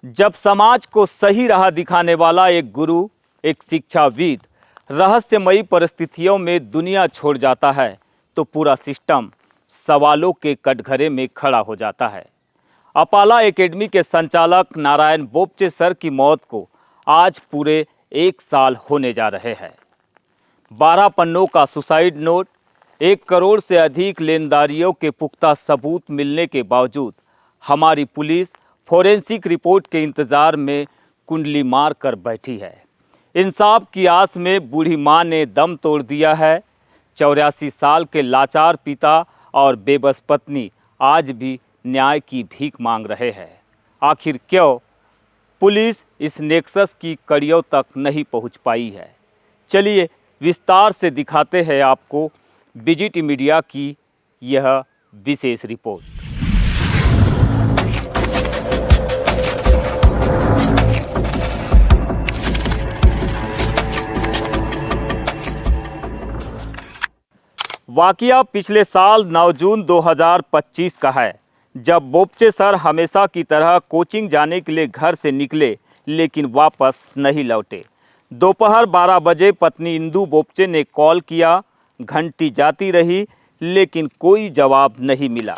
जब समाज को सही राह दिखाने वाला एक गुरु, एक शिक्षाविद रहस्यमयी परिस्थितियों में दुनिया छोड़ जाता है तो पूरा सिस्टम सवालों के कटघरे में खड़ा हो जाता है। अपाला एकेडमी के संचालक नारायण बोपचे सर की मौत को आज पूरे 1 साल होने जा रहे हैं। 12 पन्नों का सुसाइड नोट, 1 करोड़ से अधिक लेनदारियों के पुख्ता सबूत मिलने के बावजूद हमारी पुलिस फोरेंसिक रिपोर्ट के इंतज़ार में कुंडली मार कर बैठी है। इंसाफ की आस में बूढ़ी मां ने दम तोड़ दिया है। 84 साल के लाचार पिता और बेबस पत्नी आज भी न्याय की भीख मांग रहे हैं। आखिर क्यों पुलिस इस नेक्सस की कड़ियों तक नहीं पहुंच पाई है? चलिए विस्तार से दिखाते हैं आपको बीजीटी मीडिया की यह विशेष रिपोर्ट। वाकया पिछले साल 9 जून 2025 का है, जब बोपचे सर हमेशा की तरह कोचिंग जाने के लिए घर से निकले लेकिन वापस नहीं लौटे। दोपहर 12 बजे पत्नी इंदु बोपचे ने कॉल किया, घंटी जाती रही लेकिन कोई जवाब नहीं मिला।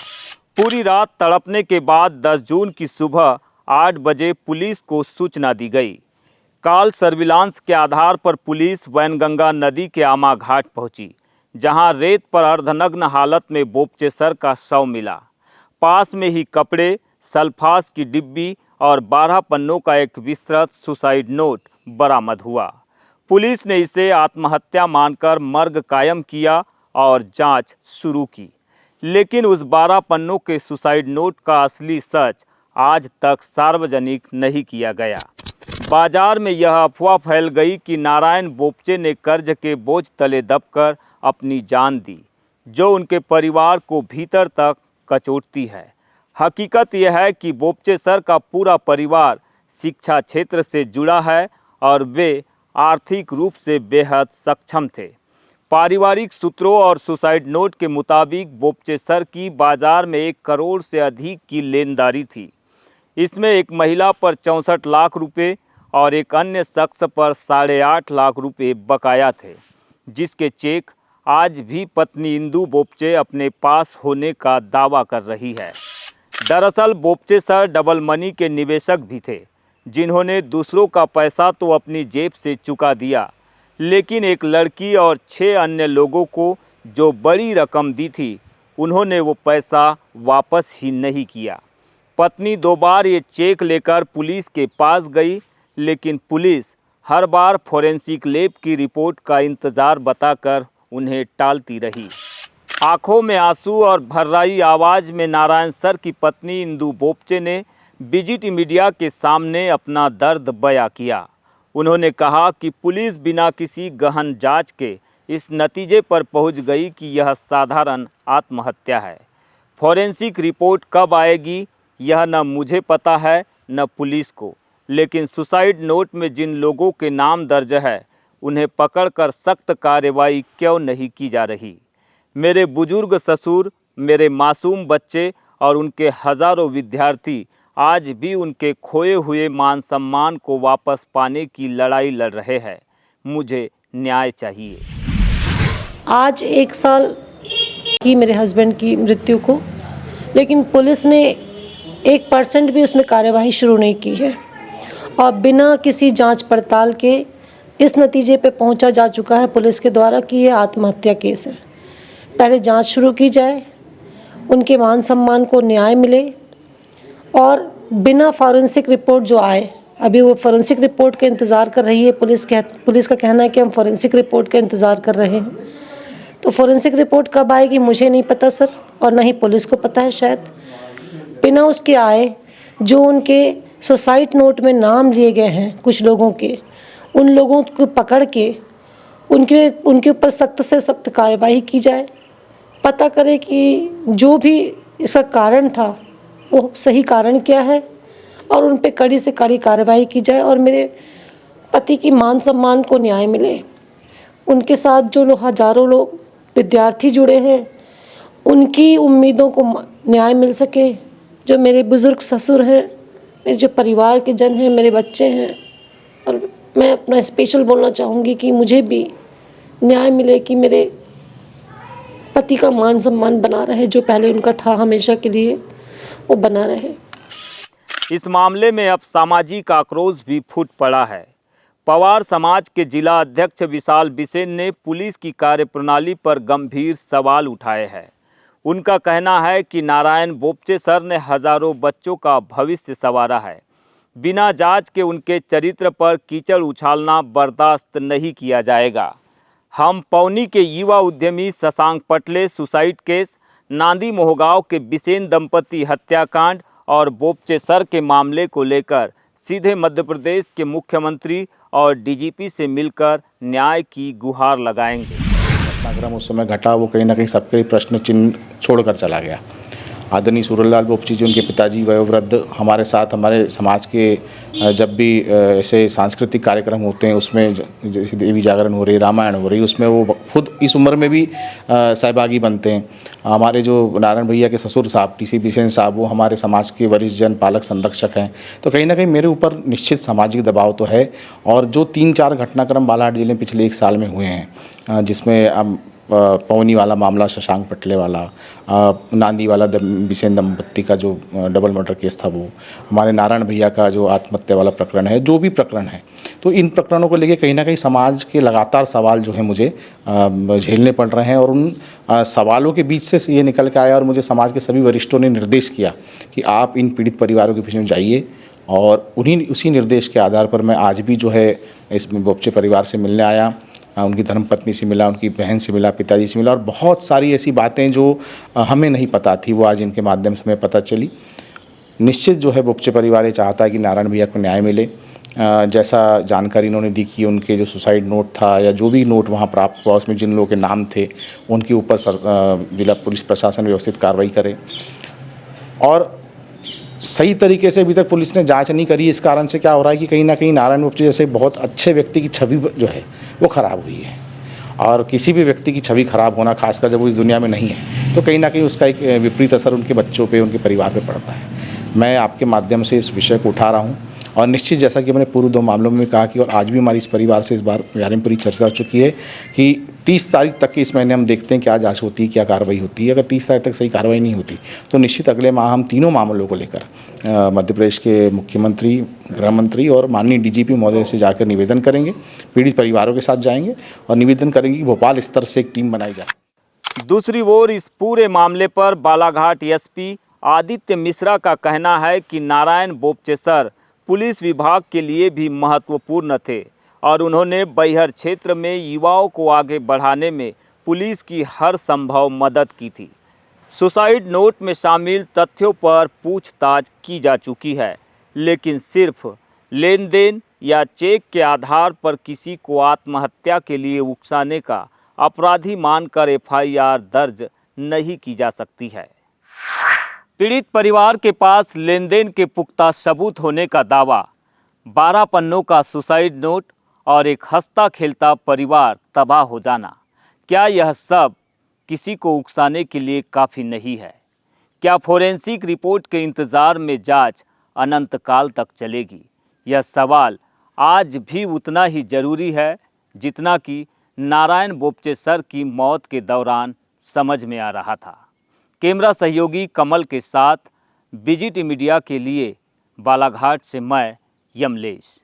पूरी रात तड़पने के बाद 10 जून की सुबह 8 बजे पुलिस को सूचना दी गई। कॉल सर्विलांस के आधार पर पुलिस वैनगंगा नदी के आमा घाट पहुंची, जहां रेत पर अर्धनग्न हालत में बोपचे सर का शव मिला। पास में ही कपड़े, सल्फास की डिब्बी और 12 पन्नों का एक विस्तृत सुसाइड नोट बरामद हुआ। पुलिस ने इसे आत्महत्या मानकर मर्ग कायम किया और जांच शुरू की, लेकिन उस 12 पन्नों के सुसाइड नोट का असली सच आज तक सार्वजनिक नहीं किया गया। बाजार में यह अफवाह फैल गई कि नारायण बोपचे ने कर्ज के बोझ तले दबकर अपनी जान दी, जो उनके परिवार को भीतर तक कचोटती है। हकीकत यह है कि बोपचे सर का पूरा परिवार शिक्षा क्षेत्र से जुड़ा है और वे आर्थिक रूप से बेहद सक्षम थे। पारिवारिक सूत्रों और सुसाइड नोट के मुताबिक बोपचे सर की बाजार में 1 करोड़ से अधिक की लेनदारी थी। इसमें एक महिला पर 64 लाख रुपए और एक अन्य शख्स पर 8.5 लाख रुपए बकाया थे, जिसके चेक आज भी पत्नी इंदु बोपचे अपने पास होने का दावा कर रही है। दरअसल बोपचे सर डबल मनी के निवेशक भी थे, जिन्होंने दूसरों का पैसा तो अपनी जेब से चुका दिया, लेकिन एक लड़की और 6 अन्य लोगों को जो बड़ी रकम दी थी, उन्होंने वो पैसा वापस ही नहीं किया। पत्नी 2 बार ये चेक लेकर पुलिस के पास गई, लेकिन पुलिस हर बार फोरेंसिक लैब की रिपोर्ट का इंतज़ार बताकर उन्हें टालती रही। आंखों में आंसू और भर्राई आवाज़ में नारायण सर की पत्नी इंदु बोपचे ने बीजीटी मीडिया के सामने अपना दर्द बयां किया। उन्होंने कहा कि पुलिस बिना किसी गहन जांच के इस नतीजे पर पहुंच गई कि यह साधारण आत्महत्या है। फोरेंसिक रिपोर्ट कब आएगी यह न मुझे पता है न पुलिस को, लेकिन सुसाइड नोट में जिन लोगों के नाम दर्ज है उन्हें पकड़कर सख्त कार्रवाई क्यों नहीं की जा रही? मेरे बुजुर्ग ससुर, मेरे मासूम बच्चे और उनके हज़ारों विद्यार्थी आज भी उनके खोए हुए मान सम्मान को वापस पाने की लड़ाई लड़ रहे हैं। मुझे न्याय चाहिए। आज 1 साल की मेरे हस्बैंड की मृत्यु को, लेकिन पुलिस ने 1% भी उसमें कार्यवाही शुरू नहीं की है और बिना किसी जांच पड़ताल के इस नतीजे पे पहुंचा जा चुका है पुलिस के द्वारा कि ये आत्महत्या केस है। पहले जांच शुरू की जाए, उनके मान सम्मान को न्याय मिले और बिना फॉरेंसिक रिपोर्ट जो आए, अभी वो फॉरेंसिक रिपोर्ट के इंतज़ार कर रही है। पुलिस का कहना है कि हम फॉरेंसिक रिपोर्ट का इंतज़ार कर रहे हैं। तो फॉरेंसिक रिपोर्ट कब आएगी मुझे नहीं पता सर, और ना ही पुलिस को पता है शायद। बिना उसके आए जो उनके सुसाइड नोट में नाम लिए गए हैं कुछ लोगों के, उन लोगों को पकड़ के उनके ऊपर सख्त से सख्त कार्रवाई की जाए। पता करें कि जो भी इसका कारण था वो सही कारण क्या है और उन पे कड़ी से कड़ी कार्रवाई की जाए और मेरे पति की मान सम्मान को न्याय मिले। उनके साथ जो हज़ारों लोग विद्यार्थी जुड़े हैं उनकी उम्मीदों को न्याय मिल सके। जो मेरे बुज़ुर्ग ससुर हैं मेरे जो परिवार के जन हैं, मेरे बच्चे हैं, और मैं अपना स्पेशल बोलना चाहूँगी कि मुझे भी न्याय मिले कि मेरे पति का मान सम्मान बना रहे, जो पहले उनका था हमेशा के लिए वो बना रहे। इस मामले में अब सामाजिक आक्रोश भी फूट पड़ा है। पवार समाज के जिला अध्यक्ष विशाल बिसेन ने पुलिस की कार्यप्रणाली पर गंभीर सवाल उठाए हैं। उनका कहना है कि नारायण बोपचे सर ने हजारों बच्चों का भविष्य संवारा है। बिना जांच के उनके चरित्र पर कीचड़ उछालना बर्दाश्त नहीं किया जाएगा। हम पौनी के युवा उद्यमी शशांक पटले सुसाइड केस, नांदी मोहगांव के बिसेन दंपति हत्याकांड और बोपचे सर के मामले को लेकर सीधे मध्य प्रदेश के मुख्यमंत्री और डीजीपी से मिलकर न्याय की गुहार लगाएंगे। घटनाक्रम उस समय घटा वो कहीं ना कहीं सबके लिए प्रश्न चिन्ह छोड़कर चला गया। आदरणीय सूरजलाल बोपची जी, उनके पिताजी वयोवृद्ध, हमारे साथ हमारे समाज के जब भी ऐसे सांस्कृतिक कार्यक्रम होते हैं उसमें जैसे देवी जागरण हो रही, रामायण हो रही, उसमें वो खुद इस उम्र में भी सहभागी बनते हैं। हमारे जो नारायण भैया के ससुर साहब टीसी बिसेन साहब, वो हमारे समाज के वरिष्ठ जन पालक संरक्षक हैं। तो कहीं ना कहीं मेरे ऊपर निश्चित सामाजिक दबाव तो है। और जो 3-4 घटनाक्रम बालाघाट जिले में पिछले 1 साल में हुए हैं, जिसमें पौनी वाला मामला, शशांक पटले वाला, नांदी वाला बिसेन दंपत्ति का जो डबल मर्डर केस था, वो हमारे नारायण भैया का जो आत्महत्या वाला प्रकरण है, जो भी प्रकरण है, तो इन प्रकरणों को लेके कहीं ना कहीं समाज के लगातार सवाल जो है मुझे झेलने पड़ रहे हैं। और उन सवालों के बीच से ये निकल के आया और मुझे समाज के सभी वरिष्ठों ने निर्देश किया कि आप इन पीड़ित परिवारों के पीछे में जाइए। और उसी निर्देश के आधार पर मैं आज भी जो है इस बोपचे परिवार से मिलने आया, उनकी धर्मपत्नी से मिला, उनकी बहन से मिला, पिताजी से मिला, और बहुत सारी ऐसी बातें जो हमें नहीं पता थी वो आज इनके माध्यम से हमें पता चली। निश्चित जो है बोपचे परिवार ये चाहता है कि नारायण भैया को न्याय मिले। जैसा जानकारी इन्होंने दी कि उनके जो सुसाइड नोट था या जो भी नोट वहाँ प्राप्त हुआ उसमें जिन लोगों के नाम थे उनके ऊपर जिला पुलिस प्रशासन व्यवस्थित कार्रवाई करे। और सही तरीके से अभी तक पुलिस ने जांच नहीं करी। इस कारण से क्या हो रहा है कि कहीं ना कहीं नारायण बोपचे जैसे बहुत अच्छे व्यक्ति की छवि जो है वो ख़राब हुई है। और किसी भी व्यक्ति की छवि ख़राब होना, खासकर जब वो इस दुनिया में नहीं है, तो कहीं ना कहीं उसका एक विपरीत असर उनके बच्चों पे, उनके परिवार पे पड़ता है। मैं आपके माध्यम से इस विषय को उठा रहा हूँ। और निश्चित जैसा कि मैंने पूर्व 2 मामलों में कहा कि और आज भी हमारी इस परिवार से इस बारे में पूरी चर्चा हो चुकी है कि 30 तारीख तक के इस महीने हम देखते हैं क्या जांच होती है, क्या कार्रवाई होती है। अगर 30 तारीख तक सही कार्रवाई नहीं होती तो निश्चित अगले माह हम तीनों मामलों को लेकर मध्य प्रदेश के मुख्यमंत्री, गृह मंत्री और माननीय डीजीपी महोदय से जाकर निवेदन करेंगे। पीड़ित परिवारों के साथ जाएंगे और निवेदन करेंगे कि भोपाल स्तर से एक टीम बनाई जाए। दूसरी ओर इस पूरे मामले पर बालाघाट एसपी आदित्य मिश्रा का कहना है कि नारायण बोपचे सर पुलिस विभाग के लिए भी महत्वपूर्ण थे और उन्होंने बैहर क्षेत्र में युवाओं को आगे बढ़ाने में पुलिस की हर संभव मदद की थी। सुसाइड नोट में शामिल तथ्यों पर पूछताछ की जा चुकी है, लेकिन सिर्फ लेन देन या चेक के आधार पर किसी को आत्महत्या के लिए उकसाने का अपराधी मानकर एफआईआर दर्ज नहीं की जा सकती है। पीड़ित परिवार के पास लेन देन के पुख्ता सबूत होने का दावा, 12 पन्नों का सुसाइड नोट और एक हंसता खेलता परिवार तबाह हो जाना, क्या यह सब किसी को उकसाने के लिए काफ़ी नहीं है? क्या फोरेंसिक रिपोर्ट के इंतज़ार में जांच अनंत काल तक चलेगी? यह सवाल आज भी उतना ही जरूरी है जितना कि नारायण बोपचे सर की मौत के दौरान समझ में आ रहा था। कैमरा सहयोगी कमल के साथ बीजीटी मीडिया के लिए बालाघाट से मैं यमलेश।